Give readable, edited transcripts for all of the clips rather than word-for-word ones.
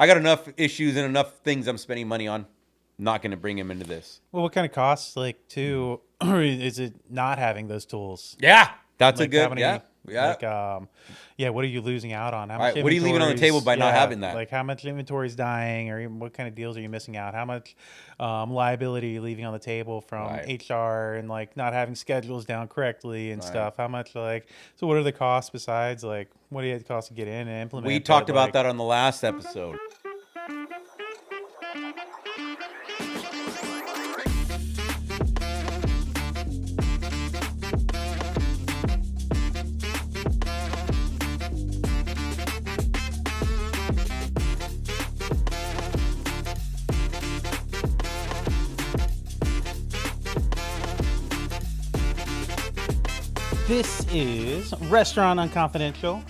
I got enough issues and enough things I'm spending money on. Not going to bring him into this. Well, what kind of costs, like, too, or is it not having those tools? Yeah, that's a Like, how good. many, Yeah. like, what are you losing out on? How All much right, what are you leaving on the table by not having that? Like, how much inventory is dying, or even what kind of deals are you missing out? How much liability are you leaving on the table from HR and, like, not having schedules down correctly and stuff? How much, like, so what are the costs besides, like, what do you have to cost to get in and implement? We talked about that on the last episode. This is Restaurant Unconfidential.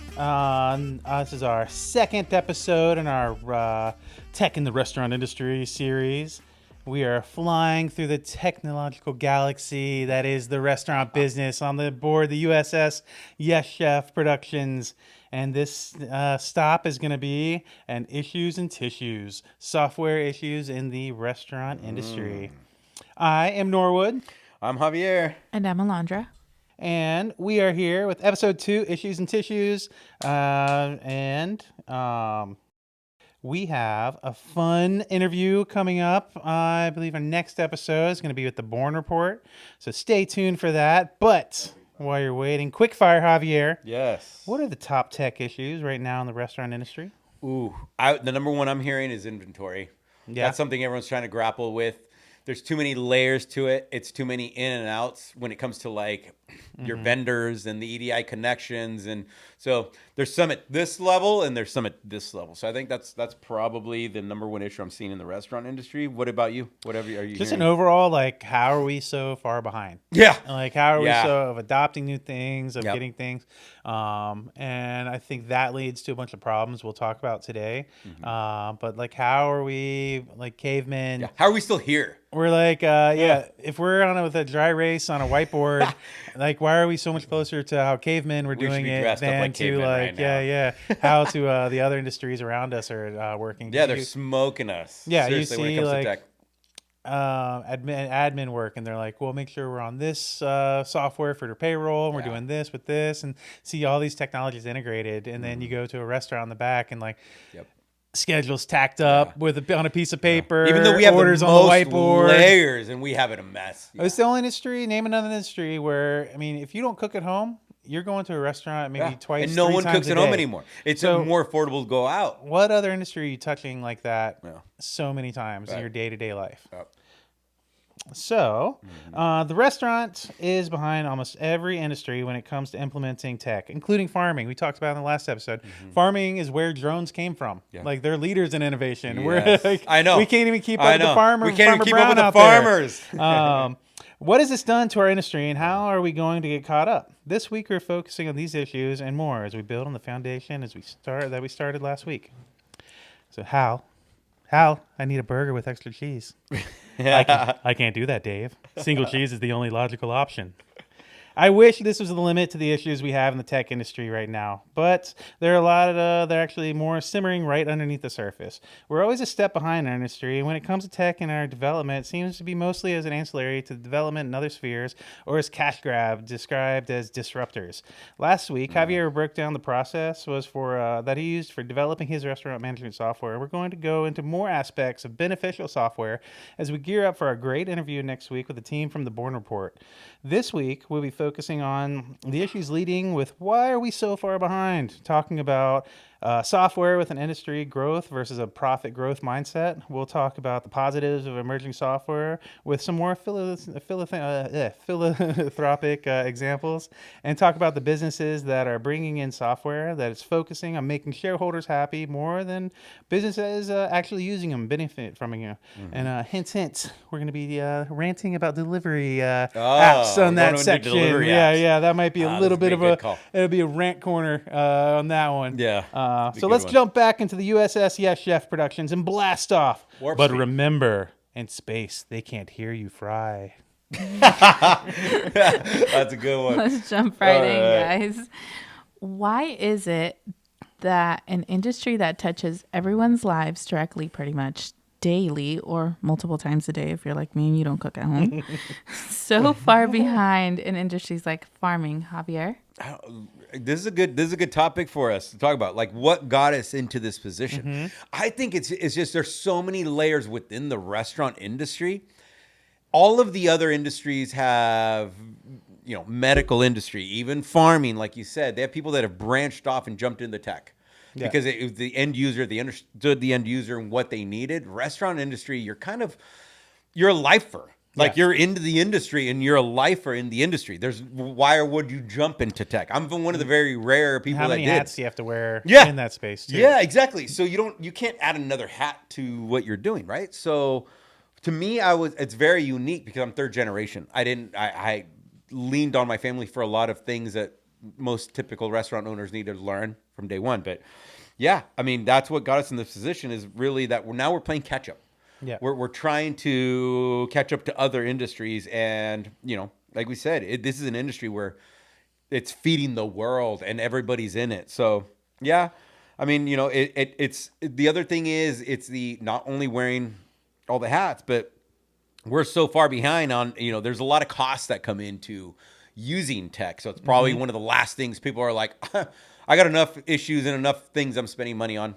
This is our second episode in our Tech in the Restaurant Industry series. We are flying through the technological galaxy that is the restaurant business on the board the USS Yes Chef Productions. And this stop is going to be an Issues and Tissues, software issues in the restaurant industry. I am Norwood. I'm Javier. And I'm Alondra. And we are here with episode 2, Issues and Tissues. We have a fun interview coming up. I believe our next episode is going to be with the Born Report. So stay tuned for that. But while you're waiting, quick fire, Javier. Yes. What are the top tech issues right now in the restaurant industry? Ooh, the number one I'm hearing is inventory. Yeah. That's something everyone's trying to grapple with. There's too many layers to it. It's too many in and outs when it comes to like your vendors and the EDI connections. And so there's some at this level and there's some at this level. So I think that's probably the number one issue I'm seeing in the restaurant industry. What about you? Whatever are you Just hearing? an overall, like, how are we so far behind? Yeah. Like, how are we Yeah. so of adopting new things, of Yep. getting things? And I think that leads to a bunch of problems we'll talk about today. But, like, how are we, like, cavemen? Yeah. How are we still here? We're like, if we're on with a dry erase on a whiteboard, like, why are we so much closer to how cavemen were We should doing be it dressed up than like to, cavemen like, right now. how to the other industries around us are working? Yeah, they're smoking us. Yeah, you Seriously, when it see, comes like, to tech. admin work, and they're like, well, make sure we're on this software for their payroll, and we're doing this with this, and see all these technologies integrated. And then you go to a restaurant in the back, and like schedules tacked up on a piece of paper, Even though we have orders the on the most whiteboard. layers and we have it a mess. It's the only industry. Name another industry where, I mean, if you don't cook at home, you're going to a restaurant maybe twice, and no 3 one times cooks a at home day. anymore. It's So- more affordable to go out. What other industry are you touching like that Yeah. so many times in Right. your day-to-day life? Yep. So, the restaurant is behind almost every industry when it comes to implementing tech, including farming. We talked about it in the last episode. Farming is where drones came from. Yeah. Like, they're leaders in innovation. Yes. We're like, I know. we can't even keep I up with the know. farmer. We can't even Farmer keep Brown up with the out there. farmers. What has this done to our industry, and how are we going to get caught up? This week, we're focusing on these issues and more as we build on the foundation we started last week. So, Hal, I need a burger with extra cheese. I can't do that, Dave. Single cheese is the only logical option. I wish this was the limit to the issues we have in the tech industry right now, but there are a lot of they're actually more simmering right underneath the surface. We're always a step behind our industry, and when it comes to tech and our development, it seems to be mostly as an ancillary to the development in other spheres, or as cash grab, described as disruptors. Last week, Javier broke down the process was for that he used for developing his restaurant management software. We're going to go into more aspects of beneficial software as we gear up for our great interview next week with the team from the Born Report. This week, we'll be focusing on the issues leading with why are we so far behind, talking about software with an industry growth versus a profit growth mindset. We'll talk about the positives of emerging software with some more philanthropic examples, and talk about the businesses that are bringing in software that is focusing on making shareholders happy more than businesses actually using them, benefit from you. And hint, we're going to be ranting about delivery apps on that section. Yeah, that might be a little bit of it'll be a rant corner on that one. Yeah. So let's jump back into the USS Yes Chef Productions and blast off. But remember, in space, they can't hear you fry. That's a good one. Let's jump right in, guys. Why is it that an industry that touches everyone's lives directly pretty much daily or multiple times a day if you're like me and you don't cook at home so far behind in industries like farming, Javier? This is a good topic for us to talk about. Like, what got us into this position? I think it's just there's so many layers within the restaurant industry. All of the other industries have, medical industry, even farming, like you said, they have people that have branched off and jumped into tech because it was the end user, they understood the end user and what they needed. Restaurant industry, you're a lifer. Like, you're into the industry and you're a lifer in the industry. Why would you jump into tech? I'm one of the very rare people How that many did. hats do you have to wear in that space too? Yeah, exactly. So you can't add another hat to what you're doing, right? So to me, it's very unique because I'm third generation. I leaned on my family for a lot of things that most typical restaurant owners need to learn from day one. But yeah, I mean, that's what got us in this position, is really that we're playing catch up. Yeah. We're trying to catch up to other industries. And, like we said, this is an industry where it's feeding the world and everybody's in it. So, yeah, I mean, it's the other thing is it's the not only wearing all the hats, but we're so far behind on, there's a lot of costs that come into using tech. So it's probably one of the last things people are like, I got enough issues and enough things I'm spending money on.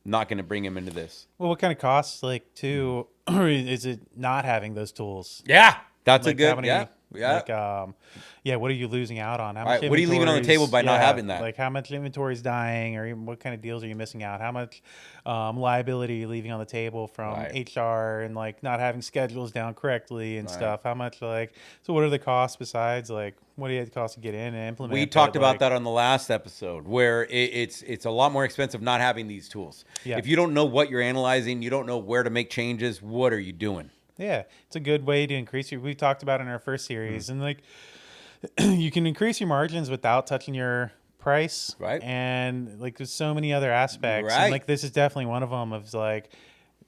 Not going to bring him into this. Well, what kind of costs, like, too, or is it not having those tools? Yeah, that's Like, a good, how many, yeah. Like, what are you losing out on? How All much right, what are you leaving on the table by not having that? Like, how much inventory is dying, or what kind of deals are you missing out? How much liability are you leaving on the table from HR and, like, not having schedules down correctly and stuff? How much, like, so what are the costs besides, like, what do you have to cost to get in and implement? We talked about that on the last episode, where it's a lot more expensive not having these tools. Yeah. If you don't know what you're analyzing, you don't know where to make changes, what are you doing? Yeah, it's a good way to increase your. We talked about in our first series, and like you can increase your margins without touching your price, Right. And like there's so many other aspects, Right. and like this is definitely one of them. Of like,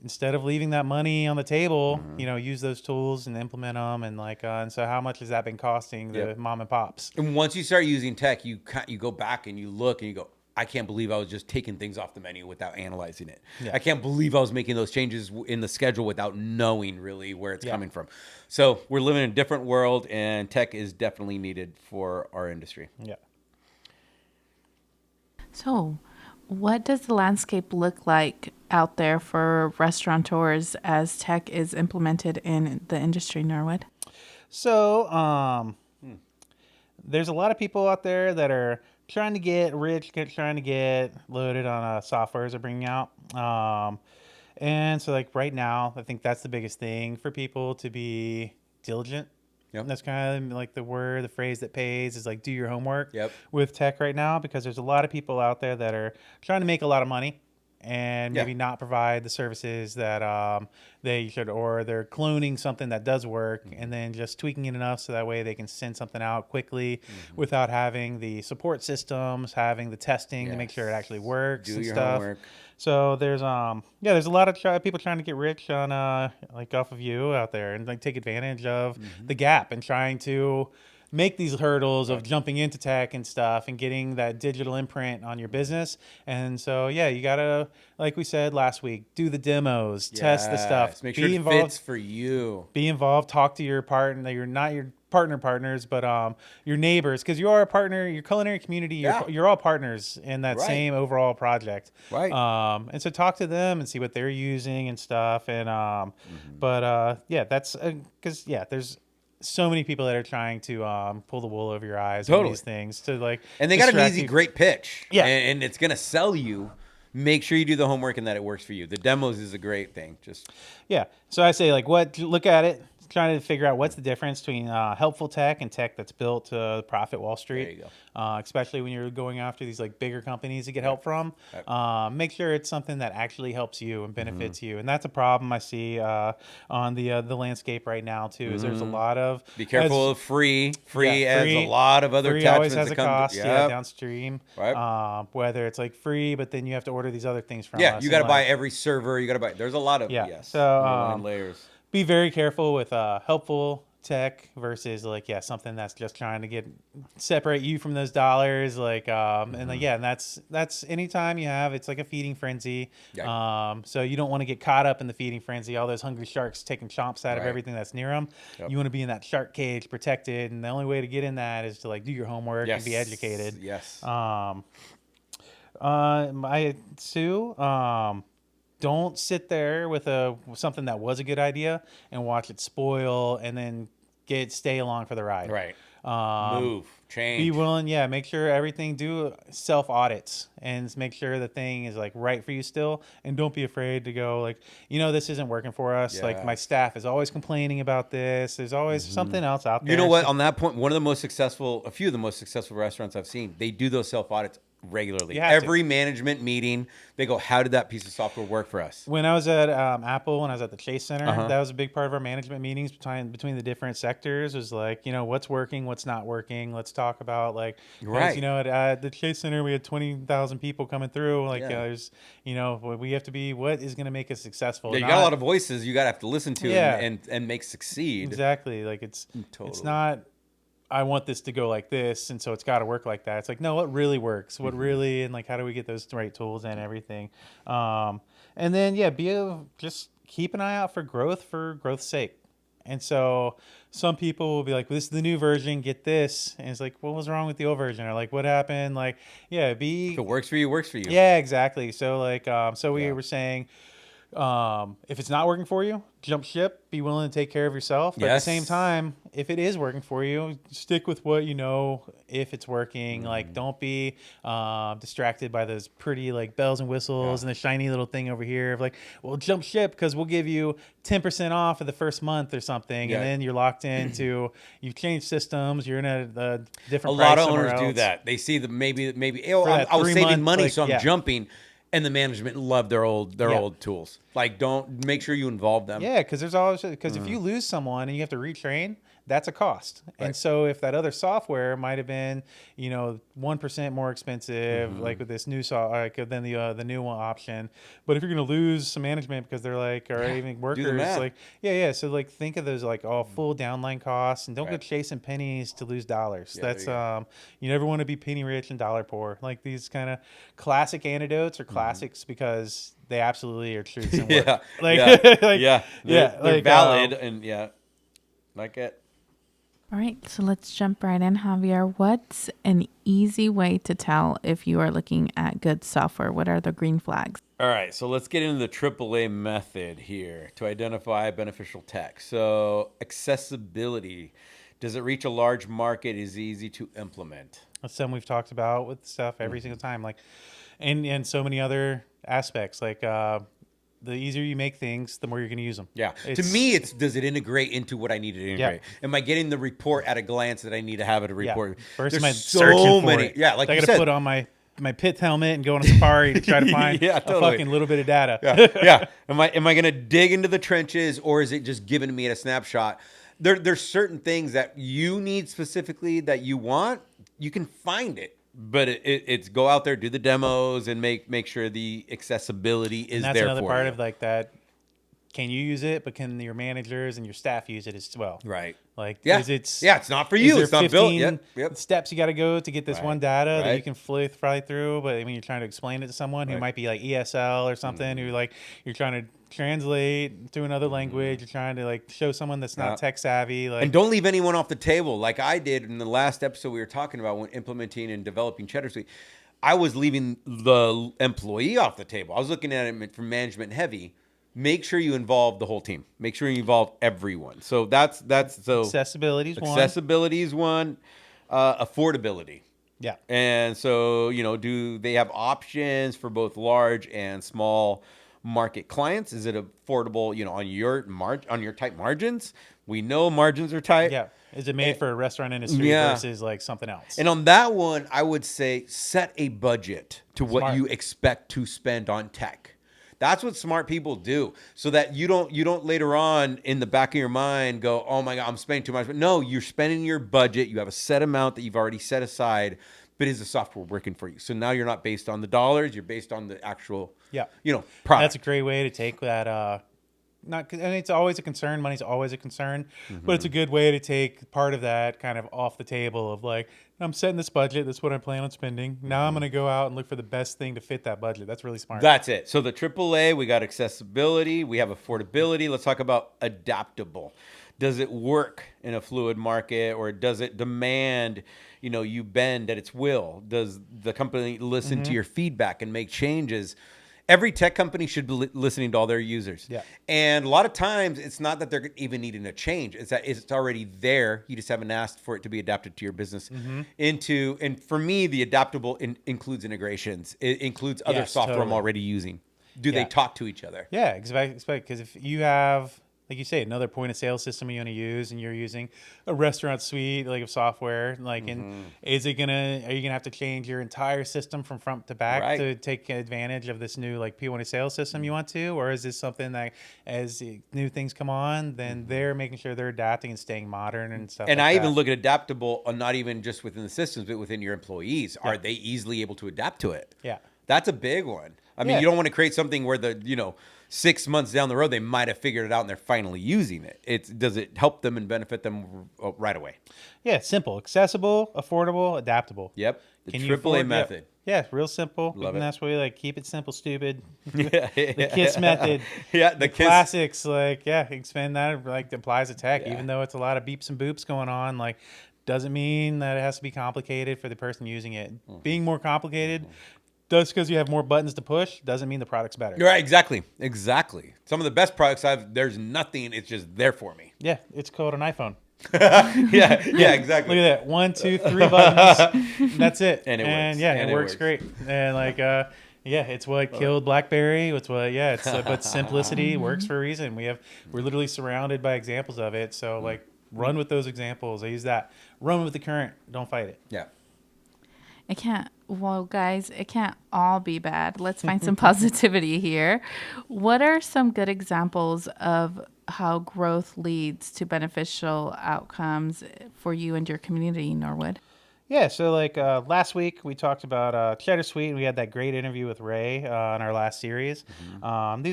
instead of leaving that money on the table, use those tools and implement them, and like, and so how much has that been costing the mom and pops? And once you start using tech, you go back and you look and you go, I can't believe I was just taking things off the menu without analyzing it. Yeah. I can't believe I was making those changes in the schedule without knowing really where it's coming from. So we're living in a different world, and tech is definitely needed for our industry. Yeah. So, what does the landscape look like out there for restaurateurs as tech is implemented in the industry, Norwood? So, there's a lot of people out there that are trying to get rich, trying to get loaded on softwares they're bringing out. And so, like, right now, I think that's the biggest thing for people, to be diligent. Yep. That's kind of like the phrase that pays is like, do your homework Yep. with tech right now, because there's a lot of people out there that are trying to make a lot of money and maybe not provide the services that they should, or they're cloning something that does work and then just tweaking it enough so that way they can send something out quickly without having the support systems, having the testing to make sure it actually works. Do and your stuff. homework. So there's there's a lot of people trying to get rich on like off of you out there, and like take advantage of the gap and trying to make these hurdles of jumping into tech and stuff and getting that digital imprint on your business. And so, yeah, you got to, like we said last week, do the demos, test the stuff, Make sure it fits for you. be involved, talk to your partner. You're not your partners, but your neighbors, because you are a partner, your culinary community, you're all partners in that same overall project. Right. And so talk to them and see what they're using and stuff. And, that's because, there's so many people that are trying to pull the wool over your eyes on these things to like, and they got an distract easy, you. great pitch. Yeah. And it's going to sell you. Make sure you do the homework and that it works for you. The demos is a great thing. So I say, like, look at it, trying to figure out what's the difference between helpful tech and tech that's built to profit Wall Street. There you go. Especially when you're going after these like bigger companies to get help from. Make sure it's something that actually helps you and benefits you. And that's a problem I see on the landscape right now too. Is there's a lot of be careful of free. Free has a lot of other attachments always has that a come cost to, downstream. Right. Whether it's like free, but then you have to order these other things from us. Yeah, you got to and, buy like, every server. You got to buy. There's a lot of So layers. be very careful with helpful tech versus like something that's just trying to separate you from those dollars, like and like and that's anytime you have, it's like a feeding frenzy. So you don't want to get caught up in the feeding frenzy, all those hungry sharks taking chomps out of everything that's near them. You want to be in that shark cage protected, and the only way to get in that is to like do your homework and be educated. Don't sit there with something that was a good idea and watch it spoil and then stay along for the ride. Right. Move, change. Be willing, make sure everything, do self audits and make sure the thing is like right for you still, and don't be afraid to go like, this isn't working for us. Like my staff is always complaining about this. There's always something else out there. You know what? On that point, a few of the most successful restaurants I've seen, they do those self audits regularly. Every management meeting, they go, how did that piece of software work for us? When I was at Apple, when I was at the Chase Center, that was a big part of our management meetings between the different sectors, was like, what's working, what's not working. Let's talk about like, at the Chase Center, we had 20,000 people coming through. Like there's, we have to be, what is going to make us successful? You got a lot of voices you got to have to listen to and make succeed. Exactly. Like it's not, I want this to go like this, and so it's got to work like that. It's like, no, what really works? What really, and like, how do we get those right tools and everything? And then, just keep an eye out for growth's sake. And so some people will be like, well, this is the new version, get this. And it's like, what was wrong with the old version? Or like, what happened? Like, if it works for you, it works for you. Yeah, exactly. So like, we were saying, if it's not working for you, jump ship, be willing to take care of yourself. But at the same time, if it is working for you, stick with what you know. If it's working, like, don't be distracted by those pretty like bells and whistles and the shiny little thing over here of like, well, jump ship because we'll give you 10% off for the first month or something, and then you're locked into, you've changed systems, you're in a different. A lot of owners do that. They see the maybe I was saving money, so I'm jumping. And the management love their old tools. Like, don't make sure you involve them. Yeah, because there's always if you lose someone and you have to retrain, that's a cost. Right. And so if that other software might have been 1% more expensive, like with this new than the new one option, but if you're going to lose some management because they're like, or even workers, like so like think of those like all full downline costs, and don't go chasing pennies to lose dollars. That's you never want to be penny rich and dollar poor. Like these kind of classic antidotes are classics because they absolutely are truths and work. They're valid and like it. All right, so let's jump right in, Javier. What's an easy way to tell if you are looking at good software? What are the green flags? All right, so let's get into the AAA method here to identify beneficial tech. So accessibility. Does it reach a large market? Is it easy to implement? That's something we've talked about with stuff every single time. Like, and so many other aspects, like the easier you make things, the more you're going to use them. Yeah. To me, it's does it integrate into what I need to integrate? Am I getting the report at a glance that I need to have at a report? First, am I searching for it? Yeah, like I you got said. to put on my pit helmet and go on a safari to try to find a fucking little bit of data. Am I going to dig into the trenches, or is it just giving me a snapshot? There's certain things that you need specifically that you want. You can find it. But it's go out there, do the demos, and make sure the accessibility is there for you. And that's another part of like that. Can you use it? But can your managers and your staff use it as well? Right. Like, it's not for you. It's not built. Yep. Steps you got to go to get this one data that you can fly through. But I mean, you're trying to explain it to someone who might be like ESL or something, who like you're trying to translate to another language. You're trying to like show someone that's not tech savvy. Like, and don't leave anyone off the table. Like I did in the last episode we were talking about when implementing and developing Cheddar Suite. I was leaving the employee off the table. I was looking at it from management heavy. Make sure you involve the whole team. Make sure you involve everyone. So that's so accessibility is one. Accessibility is one. Affordability. Yeah. And so do they have options for both large and small market clients? Is it affordable, on your tight margins? We know margins are tight. Yeah. Is it made for a restaurant industry versus like something else? And on that one, I would say set a budget to what you expect to spend on tech. That's what smart people do, so that you don't later on in the back of your mind go, oh my God, I'm spending too much. But no, you're spending your budget. You have a set amount that you've already set aside. But is the software working for you? So now you're not based on the dollars. You're based on the actual, product. That's a great way to take that not, and it's always a concern. Money's always a concern, but it's a good way to take part of that kind of off the table of like, I'm setting this budget. That's what I plan on spending. Now I'm going to go out and look for the best thing to fit that budget. That's really smart. That's it. So the AAA, we got accessibility, we have affordability. Let's talk about adaptable. Does it work in a fluid market, or does it demand, you bend at its will? Does the company listen to your feedback and make changes? Every tech company should be listening to all their users. Yeah. And a lot of times it's not that they're even needing a change. It's that it's already there. You just haven't asked for it to be adapted to your business. And for me, the adaptable includes integrations. It includes other Yes, software I'm totally. already using. Do they Yeah. talk to each other? Yeah, expect because if you have, like you say, another point of sale system you want to use, and you're using a restaurant suite like of software, like, and are you gonna have to change your entire system from front to back Right. to take advantage of this new like point of sale system you want to, or is this something that as new things come on, then they're making sure they're adapting and staying modern and stuff. And like I that. even look at adaptable, not even just within the systems, but within your employees. Are they easily able to adapt to it? Yeah. That's a big one. I mean, Yeah. you don't want to create something where 6 months down the road, they might have figured it out and they're finally using it. Does it help them and benefit them right away? Yeah, it's simple, accessible, affordable, adaptable. Yep. The Can you AAA afford- method. Yeah, real simple. Love and it. that's why we like keep it simple, stupid. Yeah. The KISS method. Yeah, The KISS. classics, like, yeah, expand that, like, applies to tech, Yeah. even though it's a lot of beeps and boops going on. Like, doesn't mean that it has to be complicated for the person using it. Being more complicated, just because you have more buttons to push, doesn't mean the product's better. You're right. Exactly. Some of the best products there's nothing. It's just there for me. Yeah, it's called an iPhone. Yeah, Look exactly. at that. 1, 2, 3 buttons. That's it. And it works. Yeah, And it it works works. great. And like, yeah, it's what killed BlackBerry. It's what, yeah, it's but simplicity works for a reason. We're literally surrounded by examples of it. So like, run with those examples. I use that. Run with the current. Don't fight it. Yeah. Guys, it can't all be bad. Let's find some positivity here. What are some good examples of how growth leads to beneficial outcomes for you and your community, Norwood? Yeah, so like last week we talked about Cheddar Suite, and we had that great interview with Ray in our last series. These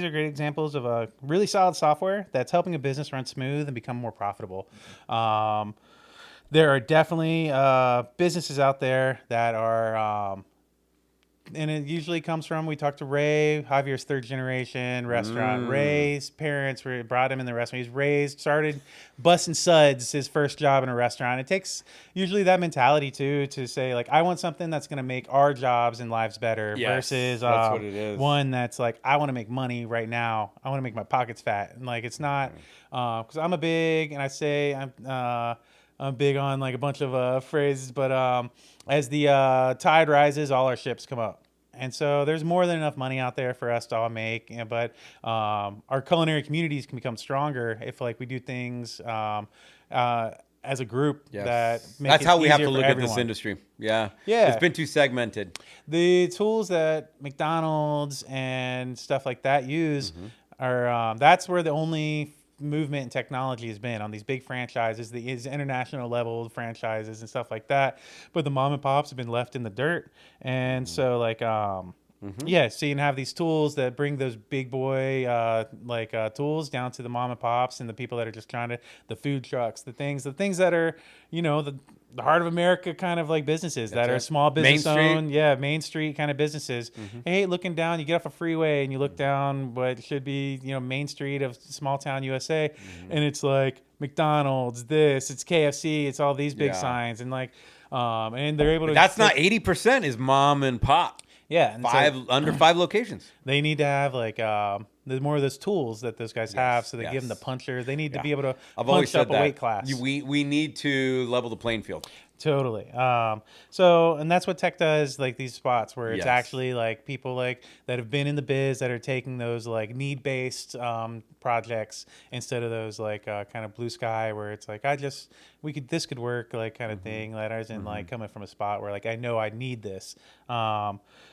are great examples of a really solid software that's helping a business run smooth and become more profitable. There are definitely businesses out there that are, and it usually comes from, we talked to Ray, Javier's third generation restaurant. Ray's parents brought him in the restaurant. He's raised, started busting suds, his first job in a restaurant. It takes usually that mentality too, to say like, I want something that's going to make our jobs and lives better Yes, versus that's what it is. one that's like, I want to make money right now. I want to make my pockets fat. And like, it's not, because I'm big on like a bunch of phrases, but as the tide rises, all our ships come up. And so there's more than enough money out there for us to all make. But our culinary communities can become stronger if like we do things as a group that make That's it how we have easier to for look at everyone. this industry. Yeah. Yeah. It's been too segmented. The tools that McDonald's and stuff like that use are that's where the only movement in technology has been on these big franchises, these international level franchises and stuff like that. But the mom and pops have been left in the dirt. And so like, yeah, so you can have these tools that bring those big boy tools down to the mom and pops and the people that are just trying to, the food trucks, the things that are, the heart of America kind of like businesses that are small business owned. Yeah, Main Street kind of businesses. Hey, looking down, you get off a freeway and you look down what should be, Main Street of small town USA. And it's like McDonald's, it's KFC, it's all these big signs. And like, and they're able to. That's not 80% is mom and pop. Yeah. And Under 5 locations. they need to have like, there's more of those tools that those guys have. So they give them the puncher. They need to be able to I've always punch said up that. a weight class. We need to level the playing field. Totally. And that's what tech does, like these spots where it's Yes. actually like people like that have been in the biz that are taking those like need-based projects instead of those like kind of blue sky where it's like, this could work, like kind of thing. That isn't like coming from a spot where like, I know I need this.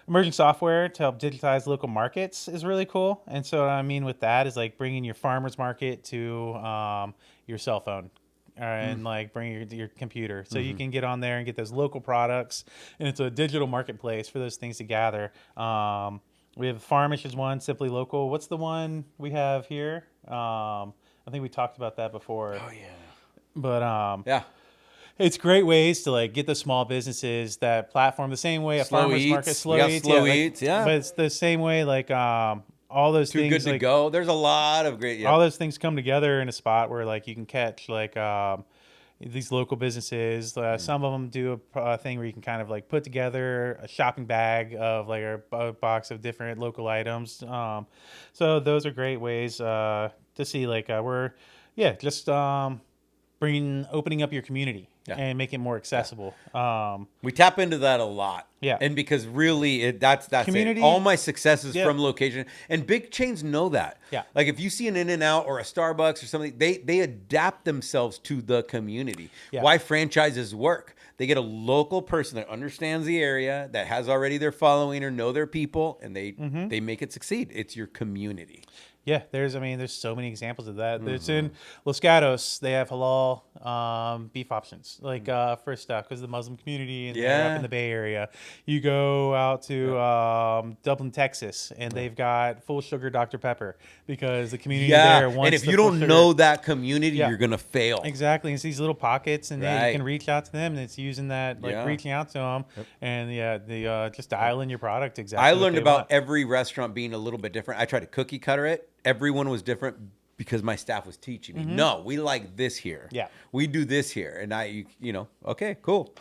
Emerging software to help digitize local markets is really cool. And so what I mean with that is like bringing your farmer's market to your cell phone. And like bring your computer so you can get on there and get those local products, and it's a digital marketplace for those things to gather. We have Farmish is one, Simply Local. What's the one we have here? I think we talked about that before. Oh yeah. But Yeah. it's great ways to like get the small businesses that platform the same way a Slow farmer's market, eats. We got slow eats. Yeah. but it's the same way like all those Too good things to like go. There's a lot of great. all Yep. those things come together in a spot where like you can catch like these local businesses. Some of them do a thing where you can kind of like put together a shopping bag of like a box of different local items. So those are great ways to see like we're just opening up your community Yeah. and making it more accessible. We tap into that a lot. Yeah. And because really that's Community- it. All my success is Yeah. from location. And big chains know that. Yeah. Like if you see an In-N-Out or a Starbucks or something, they adapt themselves to the community. Yeah. Why franchises work. They get a local person that understands the area, that has already their following or know their people, and they make it succeed. It's your community. Yeah, there's so many examples of that. There's in Mm-hmm. Los Gatos, they have halal beef options, like for stuff because the Muslim community and they're up Yeah. in the Bay Area. You go out to Dublin, Texas, and they've got full sugar Dr. Pepper because the community there wants. And if the you full don't sugar. know that community, Yeah. you're gonna fail. Exactly, it's these little pockets, and then Right. you can reach out to them, and it's using that, like Yeah. reaching out to them, and the just dial in your product exactly. I what learned they about want. every restaurant being a little bit different. I tried to cookie cutter it. Everyone was different because my staff was teaching me. No, we like this here. Mm-hmm. Yeah. We do this here. And okay, cool.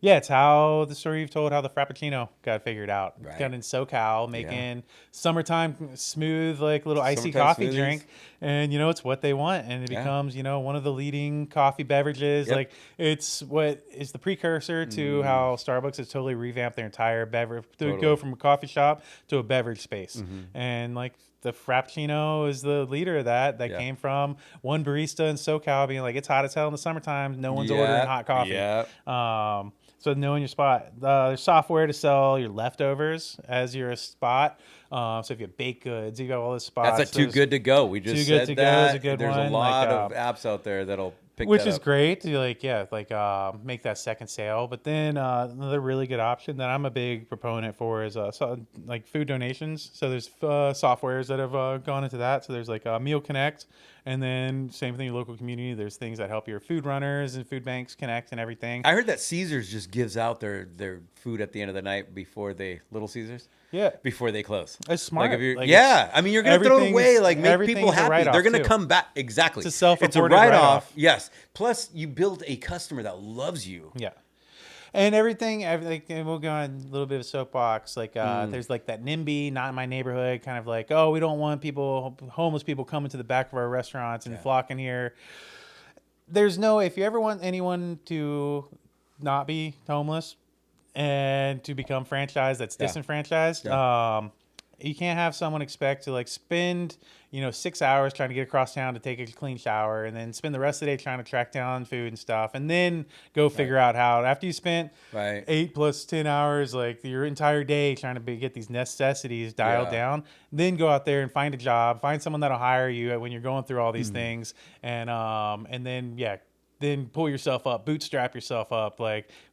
It's how the story you've told how the Frappuccino got figured out. Right. Got in SoCal, making summertime smooth, like little icy Summertime coffee smoothies. drink, and it's what they want, and it Yeah. becomes one of the leading coffee beverages. Yep. Like it's what is the precursor to how Starbucks has totally revamped their entire beverage to Totally. go from a coffee shop to a beverage space, and like. The Frappuccino is the leader of that. That Yeah. came from one barista in SoCal being like, it's hot as hell in the summertime. No one's ordering hot coffee. Yeah. So knowing your spot. There's software to sell your leftovers as your spot. So if you have baked goods, you got all this spots. That's a too good to go. We just Too Good said to Go that. is a good There's one, a lot like, of apps out there that'll pick which that is up. great to make that second sale. But then another really good option that I'm a big proponent for is like food donations. So there's softwares that have gone into that. So there's like Meal Connect, and then same thing, your local community. There's things that help your food runners and food banks connect and everything. I heard that Caesars just gives out their food at the end of the night before Little Caesars. Yeah. Before they close. It's smart. Like if you're, Like, I mean, you're going to throw it away, like make everything's people a happy. write-off, They're going to too. come back. Exactly. It's a self-reported write-off. write-off. Yes. Plus, you build a customer that loves you. Yeah. And everything, and we'll go on a little bit of a soapbox. Like, there's like that NIMBY, not in my neighborhood, kind of like, we don't want homeless people coming to the back of our restaurants and flocking here. If you ever want anyone to not be homeless and to become franchised, that's disenfranchised, you can't have someone expect to like spend 6 hours trying to get across town to take a clean shower and then spend the rest of the day trying to track down food and stuff and then go figure out how after you spent 8 plus 10 hours like your entire day trying to get these necessities dialed down, then go out there and find a job, find someone that'll hire you when you're going through all these things, and then pull yourself up, bootstrap yourself up,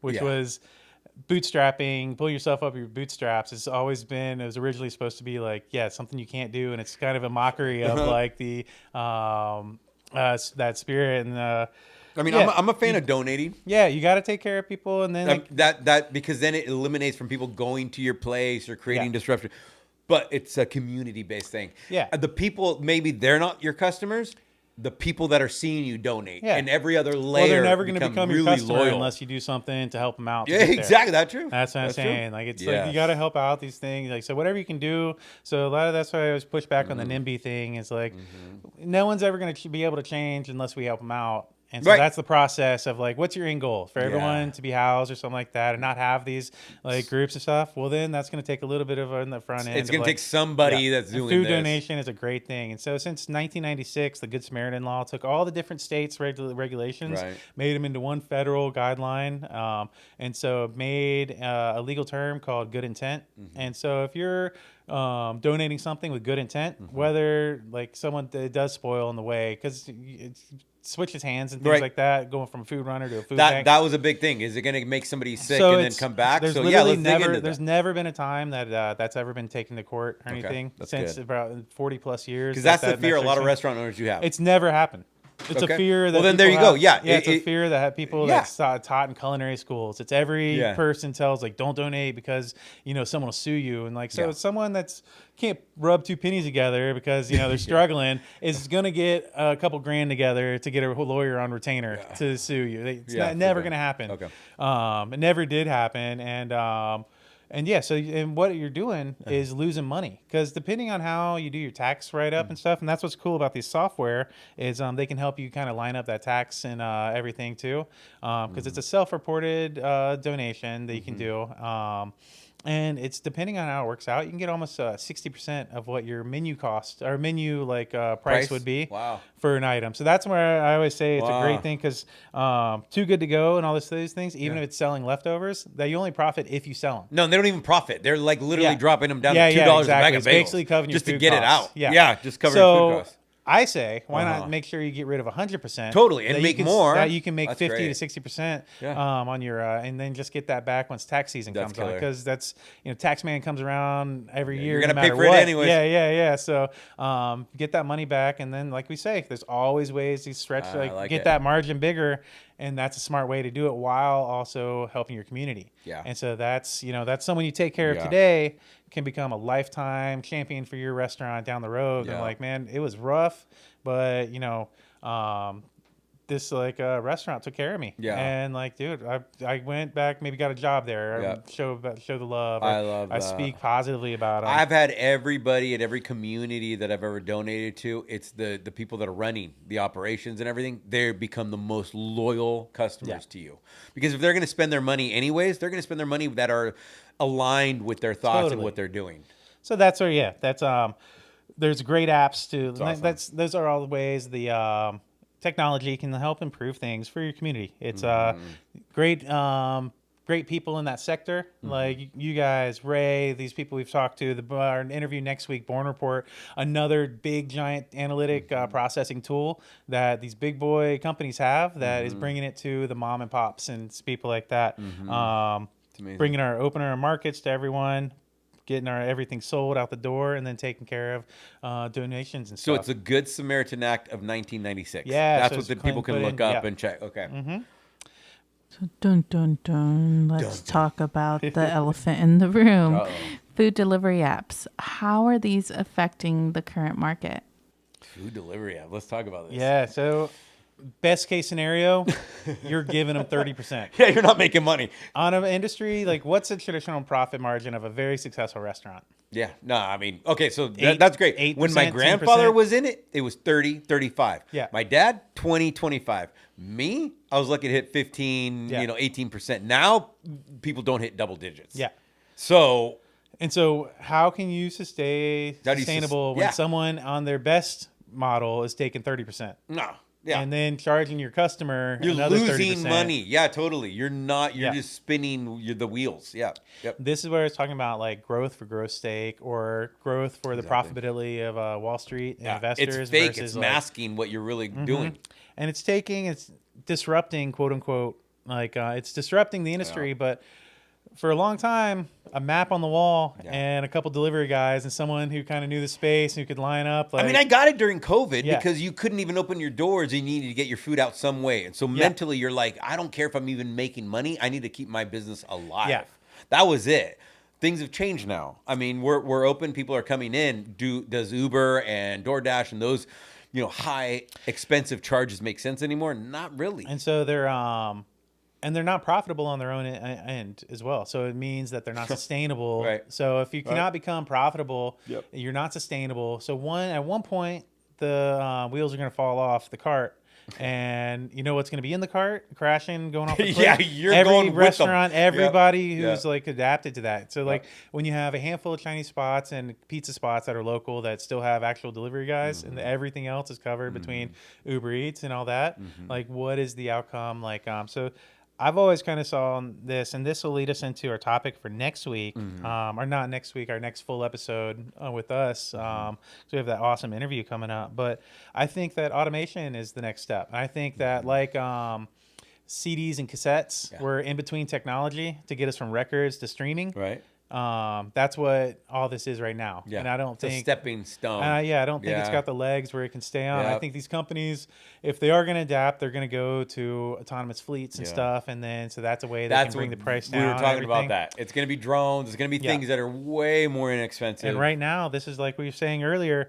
which was bootstrapping, pull yourself up your bootstraps has always been, it was originally supposed to be like, it's something you can't do, and it's kind of a mockery of like the that spirit. And I mean, I'm a fan of donating. Yeah, you got to take care of people, and then that because then it eliminates from people going to your place or creating disruption. But it's a community-based thing. Yeah. The people, maybe they're not your customers. The people that are seeing you donate, and every other layer, they're never going to become really your customer loyal. unless you do something to help them out. Yeah, exactly. That's true. That's what I'm saying. True. Like it's like you got to help out these things. Like so, whatever you can do. So a lot of that's why I always push back on the NIMBY thing. Is like no one's ever going to be able to change unless we help them out. And so that's the process of like, what's your end goal for everyone to be housed or something like that, and not have these like groups and stuff. Well, then that's going to take a little bit of on the front end. It's going to take somebody that's doing food this. donation is a great thing. And so since 1996, the Good Samaritan law took all the different states' regulations, made them into one federal guideline, and so it made a legal term called good intent. And so if you're donating something with good intent, whether like someone it does spoil in the way because it switches hands and things like that, going from a food runner to a food bank. That was a big thing. Is it going to make somebody sick So and then come back? There's So literally let's dig into there's that. never been a time that that's ever been taken to court or Okay, anything that's since good. about 40 plus years. Because that's the fear a lot of restaurant owners you have. It's never happened. It's Okay. a fear that Well, then there people you go. have. Yeah, it's a fear that people that's taught in culinary schools. It's every person tells like don't donate because someone will sue you, and like it's someone that's can't rub two pennies together because they're struggling is gonna get a couple grand together to get a lawyer on retainer to sue you. It's never gonna happen. Okay. It never did happen, and yeah, so what you're doing is losing money because depending on how you do your tax write up and stuff, and that's what's cool about these software is they can help you kind of line up that tax and everything too, because it's a self-reported donation that you can do. And it's depending on how it works out, you can get almost 60% of what your menu cost or menu price would be for an item. So that's where I always say it's a great thing because too good to go and all these things, even if it's selling leftovers, that you only profit if you sell them. No, they don't even profit. They're like literally dropping them down to $2 exactly. a bag of It's bagels basically covering your just to food get costs. it out. Just covering food costs. I say, why not make sure you get rid of 100%? Totally, and make more. That you can make That's 50 great. to 60% on your, and then just get that back once tax season comes on. Because that's, tax man comes around every year. You're going no to pay for it anyways. Yeah. So get that money back. And then, like we say, there's always ways to stretch, get that margin bigger. And that's a smart way to do it while also helping your community. Yeah. And so that's someone you take care of today can become a lifetime champion for your restaurant down the road. And like, man, it was rough, but this restaurant took care of me. Yeah. And like, dude, I went back, maybe got a job there. Show the love. I speak positively about them. I've had everybody at every community that I've ever donated to. It's the people that are running the operations and everything. They become the most loyal customers to you because if they're going to spend their money anyways, they're going to spend their money that are aligned with their thoughts and what they're doing. So that's where that's there's great apps too. Awesome. Those are all the ways the technology can help improve things for your community. It's great people in that sector, like you guys, Ray, these people we've talked to. Our interview next week, Born Report, another big giant analytic processing tool that these big boy companies have that is bringing it to the mom and pops and people like that. Bringing opening our markets to everyone, getting our everything sold out the door, and then taking care of donations and stuff. So it's a Good Samaritan Act of 1996. Yeah, that's what the people can look up and check. Okay. So dun dun dun. Let's talk about the elephant in the room. Uh-oh. Food delivery apps. How are these affecting the current market? Food delivery app. Let's talk about this. Yeah. So best case scenario, you're giving them 30%. Yeah, you're not making money. On an industry, like what's the traditional profit margin of a very successful restaurant? Yeah. No, I mean, okay, so that's great. 8%, when my grandfather 10%. was in it, it was 30, 35. Yeah. My dad, 20, 25. Me, I was lucky to hit 15, 18%. Now, people don't hit double digits. Yeah. So how can you stay sustainable when someone on their best model is taking 30%? No. Yeah. And then charging your customer you're another losing 30%. money. Yeah, totally. You're not. You're just spinning the wheels. Yeah. Yep. This is where I was talking about like growth for growth stake or growth for the profitability of Wall Street investors. It's fake. Versus It's masking what you're really doing. And it's disrupting, quote unquote, it's disrupting the industry. But for a long time, a map on the wall and a couple delivery guys and someone who kind of knew the space who could line up. I mean, I got it during COVID because you couldn't even open your doors. You needed to get your food out some way. And so mentally, you're like, I don't care if I'm even making money. I need to keep my business alive. Yeah. That was it. Things have changed now. I mean, we're open. People are coming in. Does Uber and DoorDash and those, high expensive charges make sense anymore? Not really. And so they're not profitable on their own end as well. So it means that they're not sustainable. Right. So if you cannot become profitable, you're not sustainable. So at one point, the wheels are going to fall off the cart. And you know what's going to be in the cart? Crashing, going off the cliff? You're every going restaurant, with them. everybody who's adapted to that. So when you have a handful of Chinese spots and pizza spots that are local that still have actual delivery guys and everything else is covered between Uber Eats and all that, what is the outcome? So I've always kind of saw this, and this will lead us into our topic for next week, or not next week, our next full episode with us. So we have that awesome interview coming up. But I think that automation is the next step. I think that like CDs and cassettes were in between technology to get us from records to streaming. Right. That's what all this is right now. Yeah. And I don't It's a think stepping stone. I don't think it's Yeah. got the legs where it can stay on. I Yep. think these companies, if they are going to adapt, they're going to go to autonomous fleets and Yeah. stuff, and then so that's a way they That's can bring what the price down. we were and talking about. everything. That it's going to be drones. It's going to be things that are way more inexpensive. And right now, this is like we were saying earlier.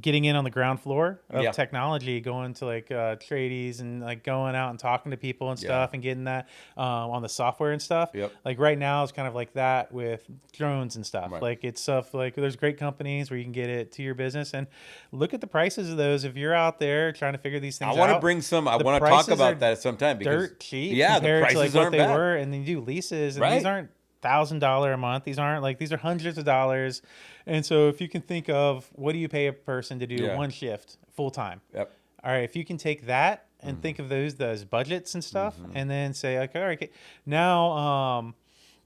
Getting in on the ground floor of technology, going to like tradies and like going out and talking to people and stuff, and getting that on the software and stuff. Yep. Like right now, it's kind of like that with drones and stuff. Right. Like it's stuff like there's great companies where you can get it to your business, and look at the prices of those. If you're out there trying to figure these things I out, want to bring some. I the want to talk prices about are that at some time because dirt cheap. Yeah, the compared prices to like what aren't they bad. were, and then you do leases, and Right. these aren't $1,000 a month. These aren't like these are hundreds of dollars. And so if you can think of what do you pay a person to do one shift full time? Yep. All right, if you can take that and think of those budgets and stuff, and then say like, all right, okay, now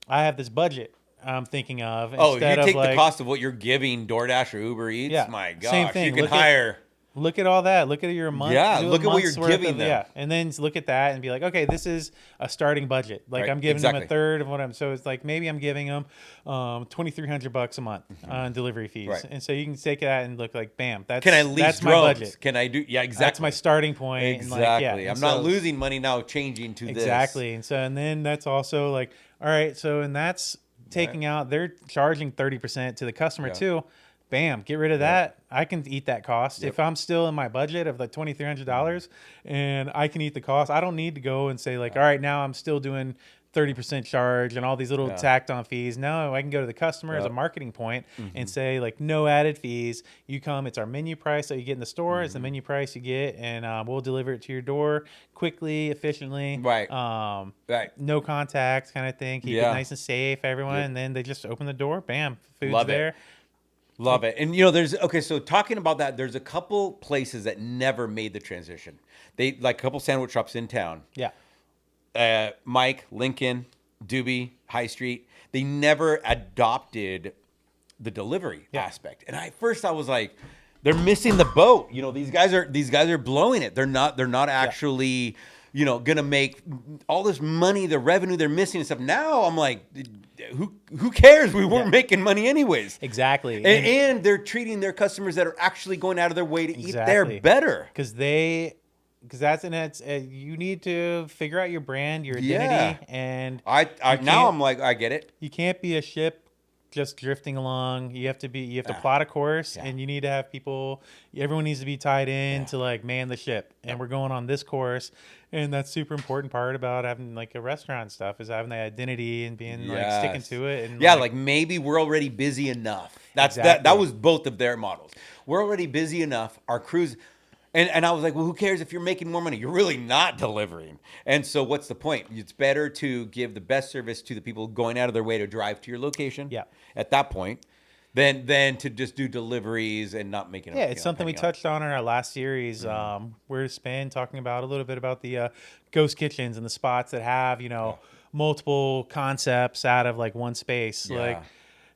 I have this budget I'm thinking of. Oh, you instead take of like, the cost of what you're giving DoorDash or Uber Eats. Yeah, My gosh, same thing. you can Look at- hire. Look at all that. Look at your month. Yeah, do a look at what month's you're worth giving of, them. Yeah, and then look at that and be like, okay, this is a starting budget. Like Right, I'm giving them exactly. a third of what I'm. So it's like maybe I'm giving them $2,300 a month on delivery fees, Right. and so you can take that and look like, bam, that's Can I lease that's drones? my budget. Can I do? Yeah, exactly. That's my starting point. Exactly. And like, yeah, I'm and not so- losing money now, changing to this. Exactly. And so, and then that's also like, all right. So, and that's taking out, they're charging 30% to the customer too. Bam, get rid of that. I can eat that cost. If I'm still in my budget of like $2,300 and I can eat the cost, I don't need to go and say like, all right, now I'm still doing 30% charge and all these little tacked on fees. No, I can go to the customer as a marketing point and say like, no added fees. You come, it's our menu price that you get in the store. It's the menu price you get, and we'll deliver it to your door quickly, efficiently. Right. Right. No contact kind of thing. Keep it Yeah. nice and safe, everyone. And then they just open the door. Bam, food's Love it. there. Love it. And so talking about that, there's a couple places that never made the transition. They like a couple sandwich shops in town. Yeah. Mike, Lincoln, Doobie, High Street. They never adopted the delivery aspect. And I was like, they're missing the boat. These guys are blowing it. They're not actually, gonna make all this money, the revenue they're missing and stuff. Now I'm like, who cares? We weren't making money anyways. Exactly. And they're treating their customers that are actually going out of their way to eat there Exactly. better. Because you need to figure out your brand, your identity, and I'm like, I get it. you can't be a ship just drifting along. You have to plot a course, and you need to have people. Everyone needs to be tied in to like man the ship, and we're going on this course, and that's super important part about having like a restaurant and stuff is having the identity and being like sticking to it. And like maybe we're already busy enough. That Exactly. was both of their models. We're already busy enough. Our crews. And I was like, well, who cares if you're making more money? You're really not delivering. And so what's the point? It's better to give the best service to the people going out of their way to drive to your location at that point than to just do deliveries and not making Yeah, it's something we touched on in our last series. We're talking about a little bit about the ghost kitchens and the spots that have, multiple concepts out of like one space. Yeah. Like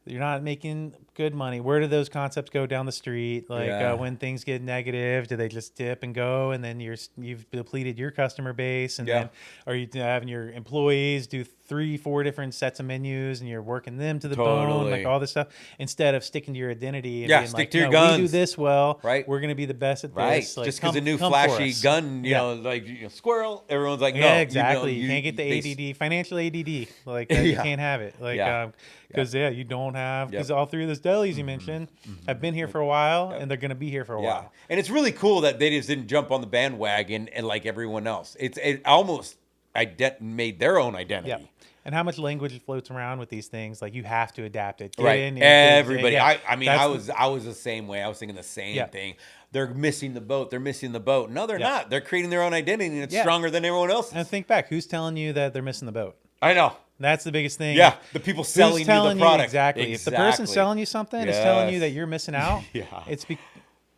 you're not making good money. Where do those concepts go down the street? Like when things get negative, do they just dip and go? And then you've depleted your customer base. And then are you having your employees do 3-4 different sets of menus and you're working them to the bone, like all this stuff, instead of sticking to your identity and being stick like, to your no, guns. we do this well. Right. We're going to be the best at Right. this. Like, Just because a new come for flashy us. gun, squirrel, everyone's like, no. Yeah, exactly. You, you can't get the ADD, financial ADD. Like you can't have it. Like because you don't have because all three of those delis you mentioned have been here for a while and they're going to be here for a while. And it's really cool that they just didn't jump on the bandwagon and like everyone else. It almost made their own identity. Yeah. And how much language floats around with these things? Like you have to adapt it. Get Right. in, Everybody. yeah. I was the same way. I was thinking the same thing. They're missing the boat. They're missing the boat. No, they're not. They're creating their own identity and it's stronger than everyone else's. And think back, who's telling you that they're missing the boat? I know. That's the biggest thing. Yeah, the people selling Who's telling you the product. exactly. If the person selling you something is telling you that you're missing out,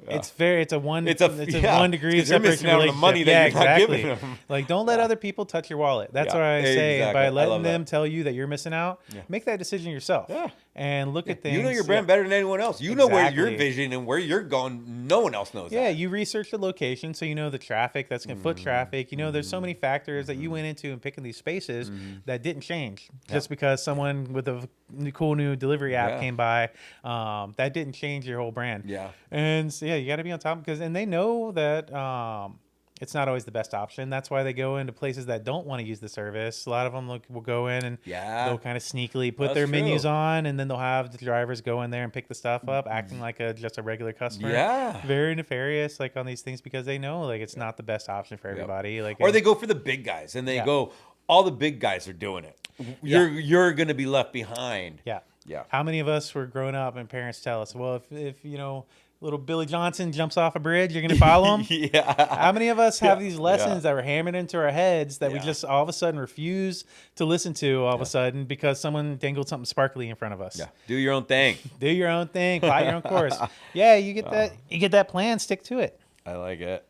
It's a one It's it's a- a yeah, 1 degree 'cause they're separation missing out on the relationship. money that yeah, you're not exactly. giving them. Like, don't let other people touch your wallet. That's Yeah, what I say. And by exactly. I love letting them that. tell you that you're missing out, make that decision yourself. Yeah. And look at things. You know your brand better than anyone else. You know where your Exactly. vision and where you're going. No one else knows Yeah, that. you research the location, so you know the traffic that's going to foot traffic. You know, there's so many factors that you went into in picking these spaces that didn't change just because someone with a cool new delivery app Yeah. came by. That didn't change your whole brand. Yeah. And so, yeah, you got to be on top and they know that it's not always the best option. That's why they go into places that don't want to use the service. A lot of them will go in and they'll kind of sneakily put That's their true. menus on, and then they'll have the drivers go in there and pick the stuff up, acting like just a regular customer. Yeah. Very nefarious, like on these things, because they know like it's not the best option for everybody. Like, Or they go for the big guys and they go, all the big guys are doing it. You're going to be left behind. yeah. Yeah. How many of us were growing up and parents tell us, well, if you know, little Billy Johnson jumps off a bridge, you're going to follow him? Yeah. How many of us have these Yeah. lessons that were hammered into our heads that we Yeah. just all of a sudden refuse to listen to all of a sudden because someone dangled something sparkly in front of us? Yeah. Do your own thing. Do your own thing, plot your own course. Yeah, you get that plan, stick to it. I like it.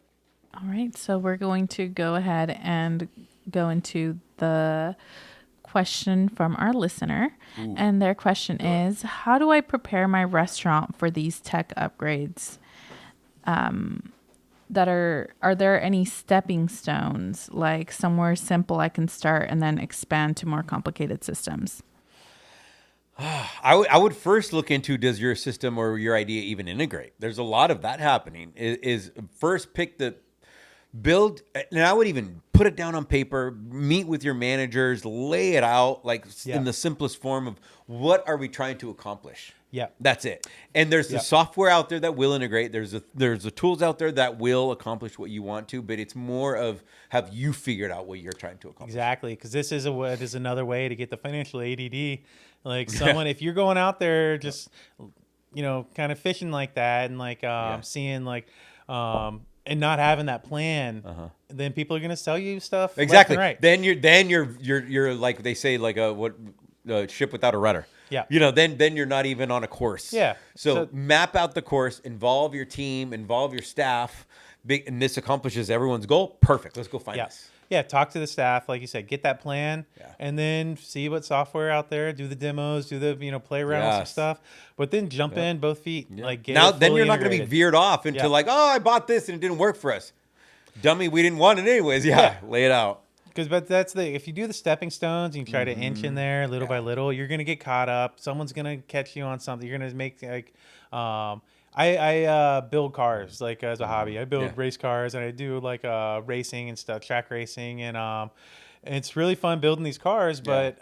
All right, so we're going to go ahead and go into the question from our listener. And their question is, how do I prepare my restaurant for these tech upgrades? Are there any stepping stones, like somewhere simple I can start and then expand to more complicated systems? I would first look into, does your system or your idea even integrate? There's a lot of that happening. Is first pick the build, and I would even put it down on paper, meet with your managers, lay it out like in the simplest form of what are we trying to accomplish. Yeah. That's it. And there's the software out there that will integrate. There's the tools out there that will accomplish what you want to, but it's more of, have you figured out what you're trying to accomplish? Exactly, because this is another way to get the financial ADD. Like someone, if you're going out there just, you know, kind of fishing like that and like seeing like, and not having that plan, then people are gonna sell you stuff. Exactly. Left and right. Then you're like they say, like a ship without a rudder. Yeah. You know, then you're not even on a course. Yeah. So So- map out the course, involve your team, involve your staff, and this accomplishes everyone's goal. Perfect. Let's go find this. Yeah, talk to the staff, like you said, get that plan, Yeah. and then see what software out there, do the demos, do the play around with some Yes. stuff, but then jump in both feet, like get Now it then fully you're not going to be integrated. veered off into Yeah. like, oh, I bought this and it didn't work for us. Dummy, we didn't want it anyways. Yeah. Lay it out. But that's if you do the stepping stones and you try to inch in there little by little, you're gonna get caught up. Someone's gonna catch you on something. You're gonna make like, I build cars like as a hobby. I build race cars and I do like racing and stuff, track racing, and it's really fun building these cars. But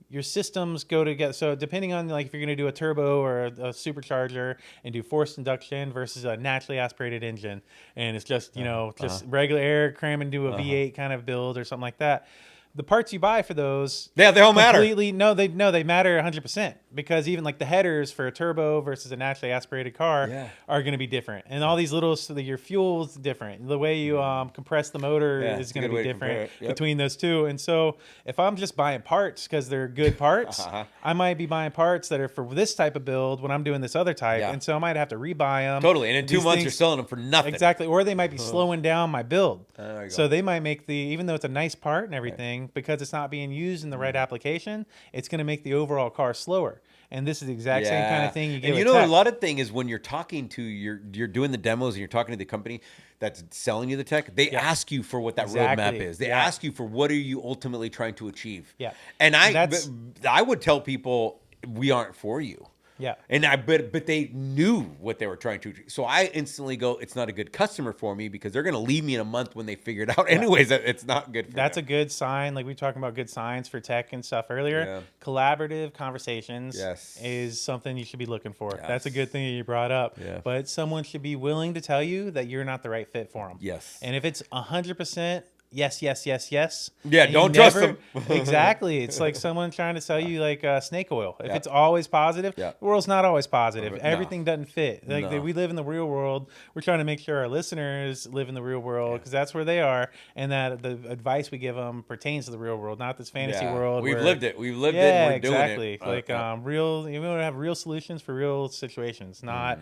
your systems go together. So depending on like if you're gonna do a turbo or a supercharger and do forced induction versus a naturally aspirated engine, and it's just just regular air cramming into a V8 kind of build or something like that. The parts you buy for those, Yeah, they all matter. completely they matter 100%, because even like the headers for a turbo versus a naturally aspirated car are going to be different, and all these little your fuel is different. The way you compress the motor is it's a going to good be way to compare different it. Yep. between those two. And so if I'm just buying parts because they're good parts, I might be buying parts that are for this type of build when I'm doing this other type, and so I might have to rebuy them. Totally. And in 2 months, you're selling them for nothing. Exactly. Or they might be slowing down my build. There you go. So they might make even though it's a nice part and everything, because it's not being used in the right application, it's going to make the overall car slower. And this is the exact same kind of thing you get And with you know, tech. a lot of thing is when you're talking to you're doing the demos and you're talking to the company that's selling you the tech, they ask you for what that roadmap is. They ask you for what are you ultimately trying to achieve. Yeah. And I would tell people we aren't for you. Yeah. And but they knew what they were trying to achieve. So I instantly go, it's not a good customer for me because they're going to leave me in a month when they figured out anyways that it's not good for That's them. a good sign. Like we were talking about good signs for tech and stuff earlier. Yeah. Collaborative conversations is something you should be looking for. Yes. That's a good thing that you brought up. Yeah. But someone should be willing to tell you that you're not the right fit for them. Yes. And if it's 100% yes, yes, yes, yes. Yeah, And you don't trust never- them. Exactly. It's like someone trying to sell you like snake oil. If Yeah. it's always positive, Yeah. the world's not always positive. No. Everything doesn't fit. Like No. we live in the real world. We're trying to make sure our listeners live in the real world Yeah. because that's where they are, and that the advice we give them pertains to the real world, not this fantasy Yeah. world. We've where- lived it. We've lived it. Yeah, And we're exactly. doing it. Like real. You want to have real solutions for real situations, not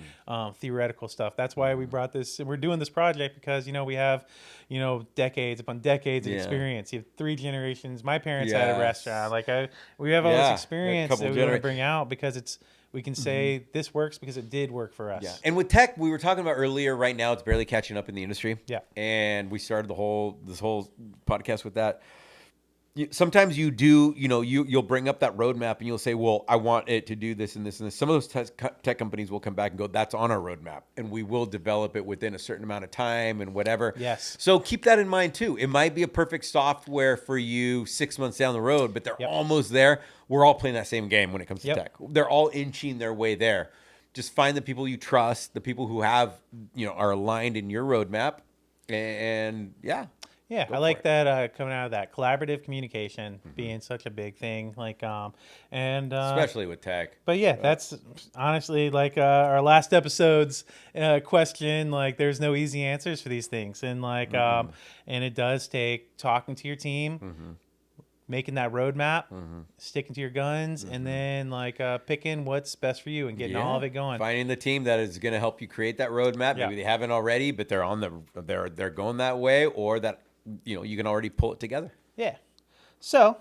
theoretical stuff. That's why we brought this. We're doing this project because we have, decades upon decades of Yeah. experience. You have 3 generations. My parents had a Yes. restaurant. Like we have all Yeah, this a experience couple that we want to genera- bring out because we can say this works because it did work for us. Yeah. And with tech, we were talking about earlier, right now it's barely catching up in the industry. Yeah. And we started this whole podcast with that. Sometimes you do, you'll bring up that roadmap and you'll say, well, I want it to do this and this and this. Some of those tech companies will come back and go, that's on our roadmap. And we will develop it within a certain amount of time and whatever. Yes. So keep that in mind too. It might be a perfect software for you 6 months down the road, but they're Yep. almost there. We're all playing that same game when it comes to Yep. tech. They're all inching their way there. Just find the people you trust, the people who have, are aligned in your roadmap. And yeah. Yeah, Go I for like it. that coming out of that collaborative communication being such a big thing. Like, Especially with tech. but yeah, that's honestly like our last episode's question. Like, there's no easy answers for these things, and like, and it does take talking to your team, making that roadmap, sticking to your guns, and then like picking what's best for you and getting all of it going. Finding the team that is going to help you create that roadmap. Yeah. Maybe they haven't already, but they're going that way, or that you can already pull it together. Yeah. So,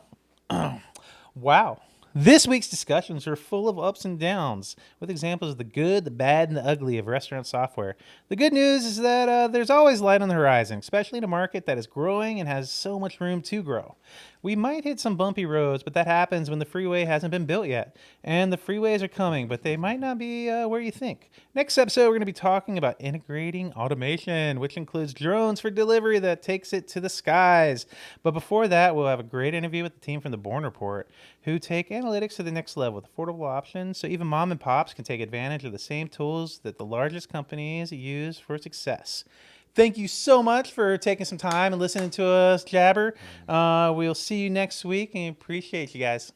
wow. This week's discussions are full of ups and downs, with examples of the good, the bad, and the ugly of restaurant software. The good news is that there's always light on the horizon, especially in a market that is growing and has so much room to grow. We might hit some bumpy roads, but that happens when the freeway hasn't been built yet. And the freeways are coming, but they might not be where you think. Next episode, we're going to be talking about integrating automation, which includes drones for delivery that takes it to the skies. But before that, we'll have a great interview with the team from the Born Report, who take analytics to the next level with affordable options so even mom and pops can take advantage of the same tools that the largest companies use for success. Thank you so much for taking some time and listening to us jabber. We'll see you next week and appreciate you guys.